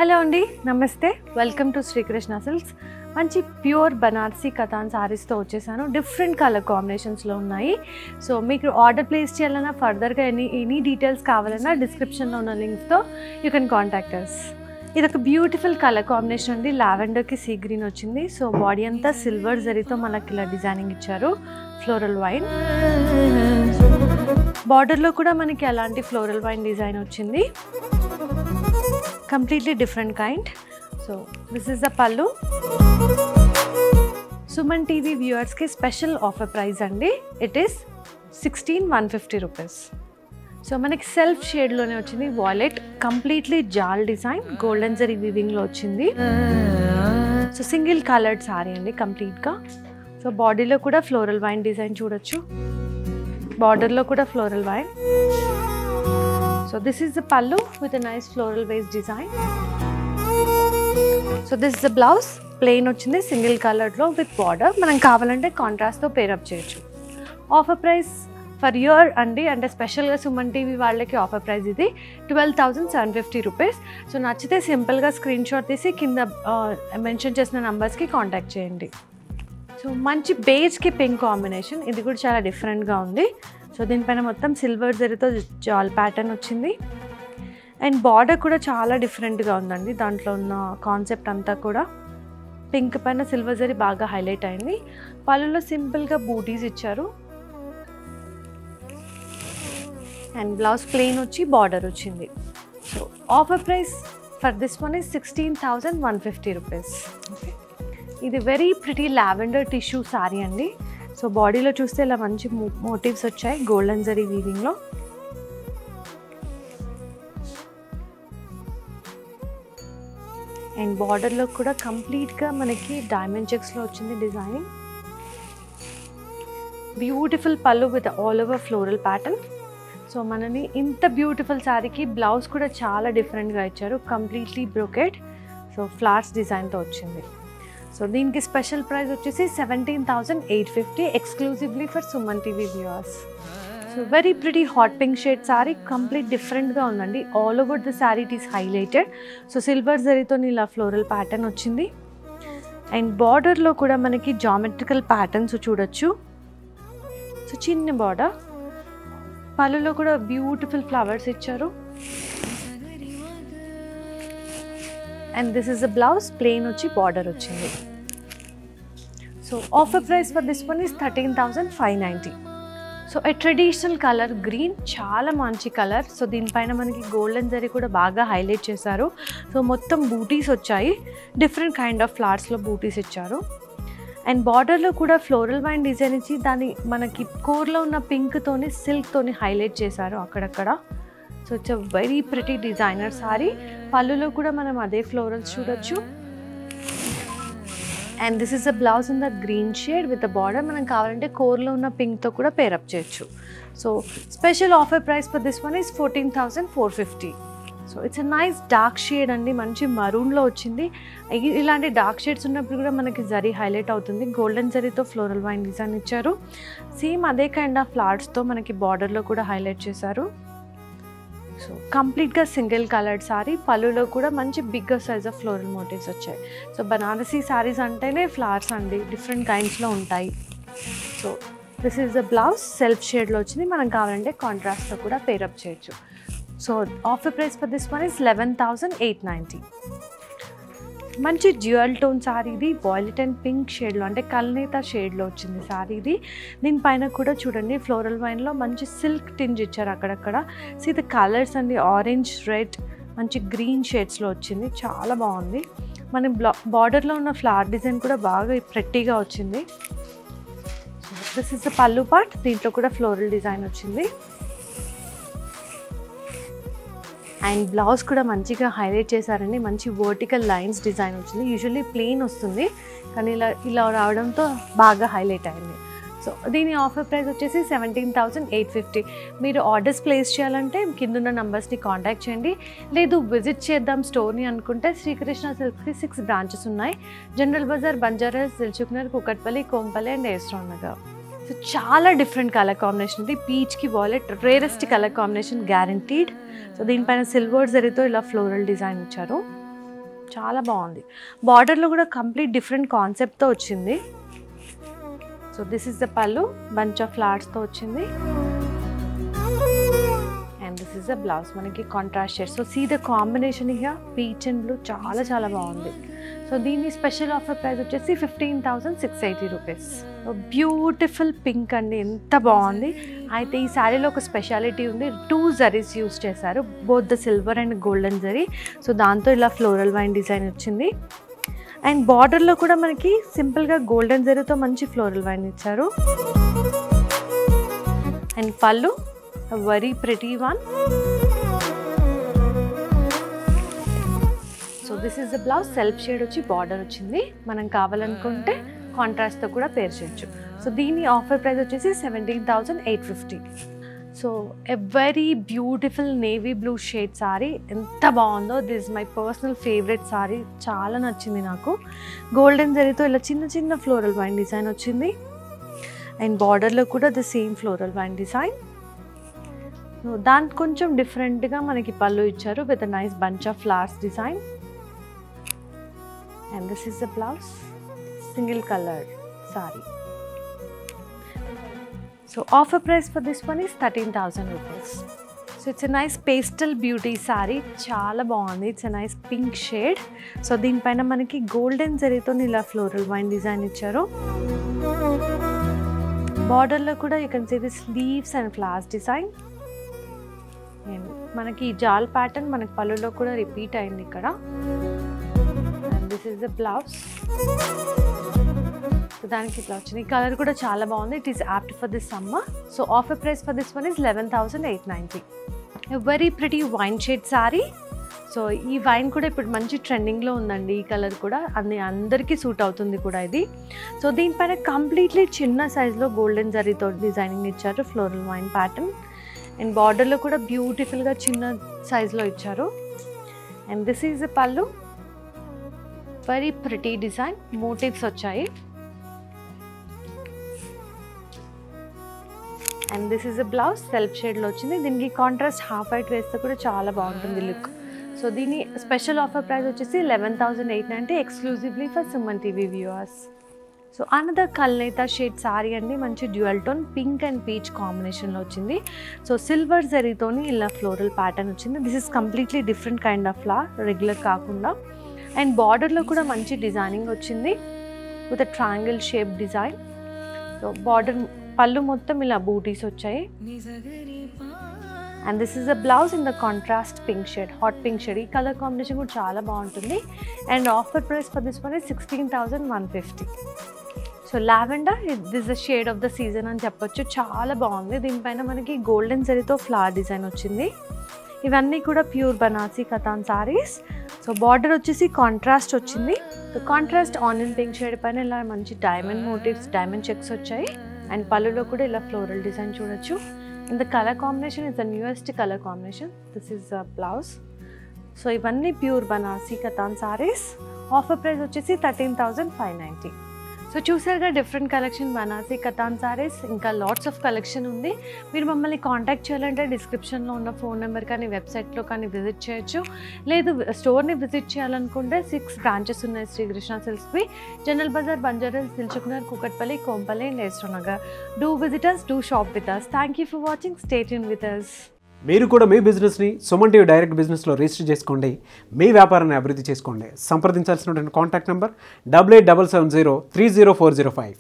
Hello అండి, నమస్తే. Welcome to Srikrishna Silks. మంచి ప్యూర్ బనారసీ కథాన్ సారీస్తో వచ్చేసాను. డిఫరెంట్ కలర్ కాంబినేషన్స్లో ఉన్నాయి. సో మీకు ఆర్డర్ ప్లేస్ చేయాలన్నా, ఫర్దర్గా ఎనీ డీటెయిల్స్ కావాలన్నా డిస్క్రిప్షన్లో ఉన్న లింక్స్తో యూ కెన్ కాంటాక్ట్ అస్. ఇది ఒక బ్యూటిఫుల్ కలర్ కాంబినేషన్ అండి. లావెండర్కి సీ గ్రీన్ వచ్చింది. సో బాడీ అంతా సిల్వర్ జరీతో మనకి ఇలా డిజైనింగ్ ఇచ్చారు. ఫ్లోరల్ వైన్ బార్డర్లో కూడా మనకి అలాంటి ఫ్లోరల్ వైన్ డిజైన్ వచ్చింది. Completely different kind. So this is the pallu. Suman TV వ్యూవర్స్కి స్పెషల్ ఆఫర్ ప్రైస్ అండి. It is 16,150 rupees. సో మనకి సెల్ఫ్ షేడ్లోనే వచ్చింది. వాలెట్ కంప్లీట్లీ జాల్ డిజైన్, గోల్డెన్ జరీ వీవింగ్లో వచ్చింది. సో సింగిల్ కలర్డ్ సారీ అండి కంప్లీట్గా. సో బాడీలో కూడా ఫ్లోరల్ వైన్ డిజైన్ చూడొచ్చు. బార్డర్లో కూడా floral vine. So this is the pallu with a nice floral base design. So this is the blouse. Plain వచ్చింది సింగిల్ కలర్లో విత్ బార్డర్. మనం కావాలంటే కాంట్రాస్ట్తో పేరప్ చేయొచ్చు. ఆఫర్ ప్రైస్ ఫర్ ఇయర్ అండి, అంటే స్పెషల్గా సుమన్ టీవీ వాళ్ళకి ఆఫర్ ప్రైస్ ఇది 12,750 రూపీస్. సో నచ్చితే సింపుల్గా స్క్రీన్ షాట్ తీసి కింద మెన్షన్ చేసిన నంబర్స్కి కాంటాక్ట్ చేయండి. సో మంచి బేజ్కి పింక్ కాంబినేషన్. ఇది కూడా చాలా డిఫరెంట్గా ఉంది. సో దీనిపైన మొత్తం సిల్వర్ జరీతో జాల్ ప్యాటర్న్ వచ్చింది. అండ్ బార్డర్ కూడా చాలా డిఫరెంట్గా ఉందండి. దాంట్లో ఉన్న కాన్సెప్ట్ అంతా కూడా పింక్ పైన సిల్వర్ జరీ బాగా హైలైట్ అయింది. పళ్ళులో సింపుల్గా బూటీస్ ఇచ్చారు. అండ్ బ్లౌజ్ ప్లెయిన్ వచ్చి బార్డర్ వచ్చింది. So offer price for this one is 16,150 rupees. Okay, ఇది very pretty lavender tissue sari అండి. సో బాడీలో చూస్తే ఇలా మంచి మోటివ్స్ వచ్చాయి గోల్డెన్ జరీ వీవింగ్లో. అండ్ బార్డర్లో కూడా కంప్లీట్గా మనకి డైమండ్ చెక్స్లో వచ్చింది డిజైనింగ్. బ్యూటిఫుల్ పళ్ళు with all over floral pattern. So మనని ఇంత బ్యూటిఫుల్ శారీకి బ్లౌజ్ కూడా చాలా డిఫరెంట్గా ఇచ్చారు. Completely brocade. సో ఫ్లవర్స్ డిజైన్తో వచ్చింది. సో దీనికి స్పెషల్ ప్రైస్ వచ్చేసి 17,850 exclusively for Suman TV viewers. So very pretty hot pink shade sorry. Complete డిఫరెంట్గా ఉందండి. All over the sorry it is highlighted. So silver జరీతో ఇలా ఫ్లోరల్ ప్యాటర్న్ వచ్చింది. అండ్ బార్డర్లో కూడా మనకి జామెట్రికల్ ప్యాటర్న్స్ చూడొచ్చు. సో చిన్న బార్డర్. పళ్ళులో కూడా బ్యూటిఫుల్ ఫ్లవర్స్ ఇచ్చారు. And this is the blouse. Plain వచ్చి బార్డర్ వచ్చింది. So offer price for this one is 13,590. So A traditional colour green, చాలా మంచి కలర్. సో దీనిపైన మనకి గోల్డెన్ జరీ కూడా బాగా హైలైట్ చేశారు. సో మొత్తం బూటీస్ వచ్చాయి. డిఫరెంట్ కైండ్ ఆఫ్ ఫ్లవర్స్లో బూటీస్ ఇచ్చారు. అండ్ బార్డర్లో కూడా ఫ్లోరల్ వైన్ డిజైన్ ఇచ్చి దాన్ని మనకి కోర్లో ఉన్న పింక్తోని సిల్క్తోని హైలైట్ చేశారు అక్కడక్కడ. So it's a very pretty designer sorry. పళ్ళులో కూడా మనం అదే ఫ్లోరల్స్ చూడొచ్చు. And this is the blouse in the green shade with the border. మనం కావాలంటే కోర్లో ఉన్న పింక్తో కూడా పేరప్ చేయొచ్చు. So special offer price for this one is 14,450. So it's a nice dark shade అండి. మంచి మరూన్లో వచ్చింది. ఇలాంటి డార్క్ షేడ్స్ ఉన్నప్పుడు కూడా మనకి జరీ హైలైట్ అవుతుంది. గోల్డెన్ జరీతో ఫ్లోరల్ వైన్ డిజైన్ ఇచ్చారు. సేమ్ అదే కైండ్ ఆఫ్ ఫ్లవర్స్తో మనకి బార్డర్లో కూడా హైలైట్ చేశారు. సో కంప్లీట్గా సింగిల్ కలర్డ్ సారీ. పళ్ళులో కూడా మంచి bigger size of floral motifs వచ్చాయి. సో బనారసీ సారీస్ అంటేనే ఫ్లవర్స్ అండి, డిఫరెంట్ కైండ్స్లో ఉంటాయి. So this is the blouse. Self షేడ్లో వచ్చింది. మనం కావాలంటే కాంట్రాస్ట్తో కూడా పేరప్ చేయొచ్చు. So offer price for this one is 11,890. మంచి డ్యూయల్ టోన్ సారీ ఇది. వాయిలెట్ అండ్ పింక్ షేడ్లో, అంటే కల్నేత షేడ్లో వచ్చింది సారీ ఇది. దీనిపైన కూడా చూడండి ఫ్లోరల్ వైన్లో మంచి సిల్క్ టింజ్ ఇచ్చారు అక్కడక్కడ. సో ఇది కలర్స్ అండి, ఆరెంజ్, రెడ్, మంచి గ్రీన్ షేడ్స్లో వచ్చింది. చాలా బాగుంది. మన బార్డర్లో ఉన్న ఫ్లవర్ డిజైన్ కూడా బాగా ప్రెట్టీగా వచ్చింది. దిస్ ఇస్ ద పల్లు పార్ట్. దీంట్లో కూడా ఫ్లోరల్ డిజైన్ వచ్చింది. అండ్ బ్లౌజ్ కూడా మంచిగా హైలైట్ చేశారండి. మంచి వర్టికల్ లైన్స్ డిజైన్ వచ్చింది. యూజువల్లీ ప్లెయిన్ వస్తుంది, కానీ ఇలా రావడంతో బాగా హైలైట్ అయింది. సో దీని ఆఫర్ ప్రైస్ వచ్చేసి 17,850. మీరు ఆర్డర్స్ ప్లేస్ చేయాలంటే కిందున్న నంబర్స్ని కాంటాక్ట్ చేయండి. లేదు విజిట్ చేద్దాం స్టోర్ని అనుకుంటే శ్రీకృష్ణ సిల్క్స్కి 6 బ్రాంచెస్ ఉన్నాయి. జనరల్ బజార్, బంజారాస్, దిల్సుఖ్నగర్, కూకట్పల్లి, కోంపల్లి అండ్ ఏస్రాన్ నగర్. సో చాలా డిఫరెంట్ కలర్ కాంబినేషన్ ఉంది. పీచ్కి velvet rarest colour combination guaranteed. So దీనిపైన సిల్వర్ జరీతో ఇలా ఫ్లోరల్ డిజైన్ ఇచ్చారు, చాలా బాగుంది. బార్డర్లో కూడా కంప్లీట్ డిఫరెంట్ కాన్సెప్ట్తో వచ్చింది. So this is the pallu, bunch of ఫ్లవర్స్తో వచ్చింది. And this is the blouse, మనకి contrast shade. So see the combination here, peach and blue, చాలా చాలా బాగుంది. సో దీని స్పెషల్ ఆఫర్ ప్రైస్ వచ్చేసి 15,680 రూపీస్. బ్యూటిఫుల్ పింక్ అండి, ఎంత బాగుంది. అయితే ఈ శారీలో ఒక స్పెషాలిటీ ఉంది, 2 జరీస్ యూస్ చేశారు, both the silver and golden zari. So దాంతో ఇలా ఫ్లోరల్ వైన్ డిజైన్ వచ్చింది. అండ్ బార్డర్లో కూడా మనకి సింపుల్గా గోల్డెన్ జరీతో మంచి ఫ్లోరల్ వైన్ ఇచ్చారు. అండ్ పళ్ళు very pretty one. So this is the blouse, self shade వచ్చి బార్డర్ వచ్చింది. మనం కావాలనుకుంటే కాంట్రాస్ట్తో కూడా పేర్ చేయొచ్చు. సో దీని ఆఫర్ ప్రైస్ వచ్చేసి 17,850. So a very beautiful navy blue shade sorry, ఎంత బాగుందో. This my personal favourite sorry, చాలా నచ్చింది నాకు. గోల్డెన్ జరీతో ఇలా చిన్న చిన్న ఫ్లోరల్ వైన్ డిజైన్ వచ్చింది. అండ్ బార్డర్లో కూడా the same floral vine design. దానికి కొంచెం డిఫరెంట్గా మనకి పళ్ళు ఇచ్చారు with nice bunch of flowers design. And this is the blouse, single colour sorry. So offer price for this one is 13,000 rupees. So it's a nice pastel beauty saree, చాలా బాగుంది. It's a nice pink shade. So దీనిపైన మనకి golden జరీతో ఇలా floral vine design ఇచ్చారు. బార్డర్లో కూడా you can see the sleeves and flowers design. మనకి జాల్ ప్యాటర్న్ మనకి పళ్ళులో కూడా రిపీట్ అయింది ఇక్కడ. And this is the blouse. దానికి ఇట్లా వచ్చింది. ఈ కలర్ కూడా చాలా బాగుంది. It is apt for this summer. So offer price for this one is 11,890. Very pretty wine shade sari. So ఈ వైన్ కూడా ఇప్పుడు మంచి ట్రెండింగ్లో ఉందండి. ఈ కలర్ కూడా అందరికీ సూట్ అవుతుంది కూడా ఇది. సో దీనిపైన కంప్లీట్లీ చిన్న సైజులో గోల్డెన్ జరీతో డిజైనింగ్ ఇచ్చారు, ఫ్లోరల్ వైన్ ప్యాటర్న్. అండ్ బార్డర్లో కూడా బ్యూటిఫుల్గా చిన్న సైజులో ఇచ్చారు. అండ్ దిస్ ఈజ్ ద పళ్ళు, వెరీ ప్రిటీ డిజైన్, మోటివ్స్ వచ్చాయి. And this is a blouse, self షేడ్లో వచ్చింది. దీనికి కాంట్రాస్ట్ హాఫ్ వైట్ వేస్తే కూడా చాలా బాగుంటుంది లుక్. సో దీని స్పెషల్ ఆఫర్ ప్రైస్ వచ్చేసి 11,890 exclusively for Suman TV viewers. So another కల్నేత షేడ్ సారీ అండి, మంచి dual tone pink and peach కాంబినేషన్లో వచ్చింది. సో సిల్వర్ జరీతోని ఇలా ఫ్లోరల్ ప్యాటర్న్ వచ్చింది. This is completely different kind of flower, regular కాకుండా. అండ్ బార్డర్లో కూడా మంచి డిజైనింగ్ వచ్చింది with triangle shape design. So border పళ్ళు మొత్తం ఇలా బూటీస్ వచ్చాయి. And this is a blouse in the contrast pink shade, hot pink shade. ఈ కలర్ కాంబినేషన్ కూడా చాలా బాగుంటుంది. And offer price for this one is 16,150. So lavender, this the shade of the season అని చెప్పొచ్చు, చాలా బాగుంది. దీనిపైన మనకి గోల్డెన్ జరీతో ఫ్లవర్ డిజైన్ వచ్చింది. ఇవన్నీ కూడా pure Banarasi katan saris. So border వచ్చేసి కాంట్రాస్ట్ వచ్చింది. So contrast onion pink shade పైన ఇలా మంచి డైమండ్ మోటివ్స్, డైమండ్ చెక్స్ వచ్చాయి. అండ్ పళ్ళులో కూడా ఇలా ఫ్లోరల్ డిజైన్ చూడొచ్చు. In the colour combination is the newest colour combination. This is the blouse. So ఇవన్నీ pure Banarasi katan saris. Offer price వచ్చేసి 13,590. సో చూసారుగా డిఫరెంట్ కలెక్షన్ బనారసి కతాన్ సారీస్, ఇంకా లాట్స్ ఆఫ్ కలెక్షన్ ఉంది. మీరు మమ్మల్ని కాంటాక్ట్ చేయాలంటే డిస్క్రిప్షన్లో ఉన్న ఫోన్ నెంబర్ కానీ వెబ్సైట్లో కానీ విజిట్ చేయొచ్చు. లేదు స్టోర్ని విజిట్ చేయాలనుకుంటే 6 బ్రాంచెస్ ఉన్నాయి శ్రీకృష్ణ సిల్క్స్వి. జనరల్ బజార్, బంజారాస్, దిల్సుఖ్నగర్, కూకట్పల్లి, కోంపల్లి అండ్ ఏస్రాన్ నగర్. Do visit us, do shop with us. Thank you for watching. Stay tune with us. మీరు కూడా మీ బిజినెస్ని సుమన్ టీవీ డైరెక్ట్ బిజినెస్లో రిజిస్టర్ చేసుకోండి, మీ వ్యాపారాన్ని అభివృద్ధి చేసుకోండి. సంప్రదించాల్సినటువంటి కాంటాక్ట్ నెంబర్ 8877030405.